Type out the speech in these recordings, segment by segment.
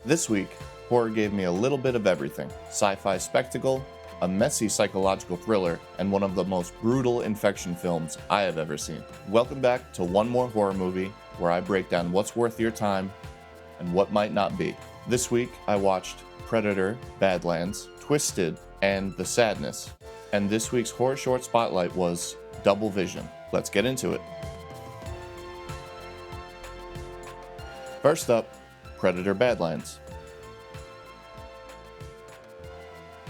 This week, horror gave me a little bit of everything. Sci-fi spectacle, a messy psychological thriller, and one of the most brutal infection films I have ever seen. Welcome back to One More Horror Movie, where I break down what's worth your time and what might not be. This week, I watched Predator, Badlands, Twisted, and The Sadness. And this week's horror short spotlight was Double Vision. Let's get into it. First up, Predator Badlands.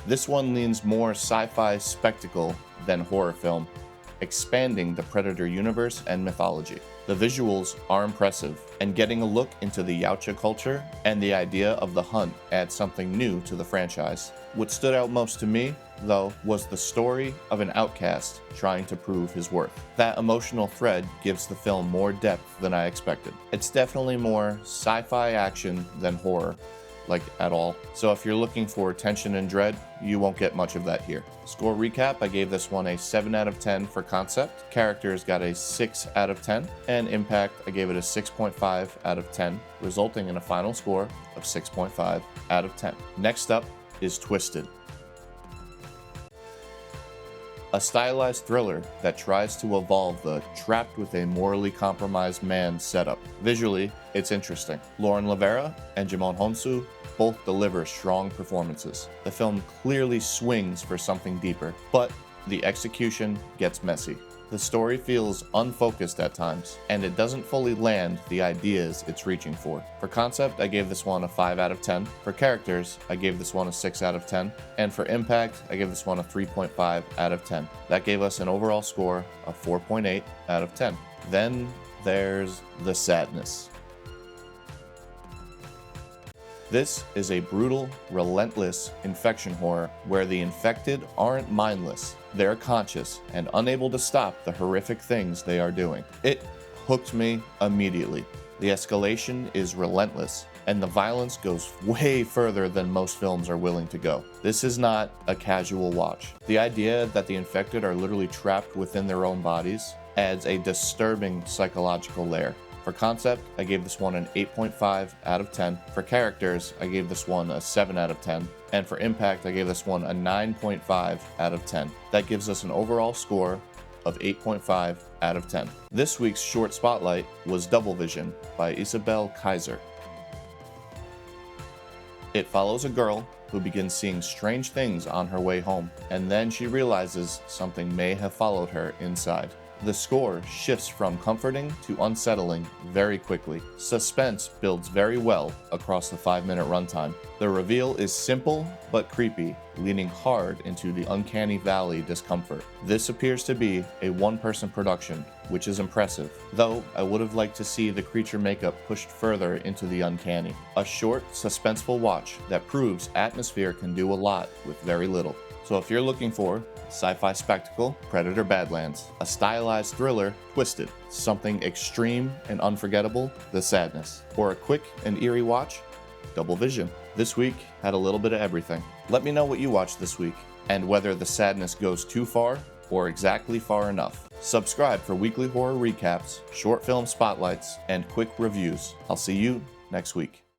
This one leans more sci-fi spectacle than horror film, expanding the Predator universe and mythology. The visuals are impressive, and getting a look into the Yautja culture and the idea of the hunt adds something new to the franchise. What stood out most to me, though, was the story of an outcast trying to prove his worth. That emotional thread gives the film more depth than I expected. It's definitely more sci-fi action than horror, like at all. So if you're looking for tension and dread, you won't get much of that here. Score recap, I gave this one a 7 out of 10 for concept. Characters got a 6 out of 10. And impact, I gave it a 6.5 out of 10, resulting in a final score of 6.5 out of 10. Next up is Twisted. A stylized thriller that tries to evolve the trapped with a morally compromised man setup. Visually, it's interesting. Lauren Lavera and Jimon Honsu both deliver strong performances. The film clearly swings for something deeper, but the execution gets messy. The story feels unfocused at times, and it doesn't fully land the ideas it's reaching for. For concept, I gave this one a 5 out of 10. For characters, I gave this one a 6 out of 10. And for impact, I gave this one a 3.5 out of 10. That gave us an overall score of 4.8 out of 10. Then there's The Sadness. This is a brutal, relentless infection horror where the infected aren't mindless, they're conscious and unable to stop the horrific things they are doing. It hooked me immediately. The escalation is relentless, and the violence goes way further than most films are willing to go. This is not a casual watch. The idea that the infected are literally trapped within their own bodies adds a disturbing psychological layer. For concept, I gave this one an 8.5 out of 10. For characters, I gave this one a 7 out of 10. And for impact, I gave this one a 9.5 out of 10. That gives us an overall score of 8.5 out of 10. This week's short spotlight was Double Vision by Isabel Kaiser. It follows a girl who begins seeing strange things on her way home, and then she realizes something may have followed her inside. The score shifts from comforting to unsettling very quickly. Suspense builds very well across the 5-minute runtime. The reveal is simple but creepy, leaning hard into the uncanny valley discomfort. This appears to be a one-person production, which is impressive, though I would have liked to see the creature makeup pushed further into the uncanny. A short, suspenseful watch that proves atmosphere can do a lot with very little. So if you're looking for sci-fi spectacle, Predator Badlands, a stylized thriller, Twisted, something extreme and unforgettable, The Sadness, or a quick and eerie watch, Double Vision. This week had a little bit of everything. Let me know what you watched this week, and whether The Sadness goes too far or exactly far enough. Subscribe for weekly horror recaps, short film spotlights, and quick reviews. I'll see you next week.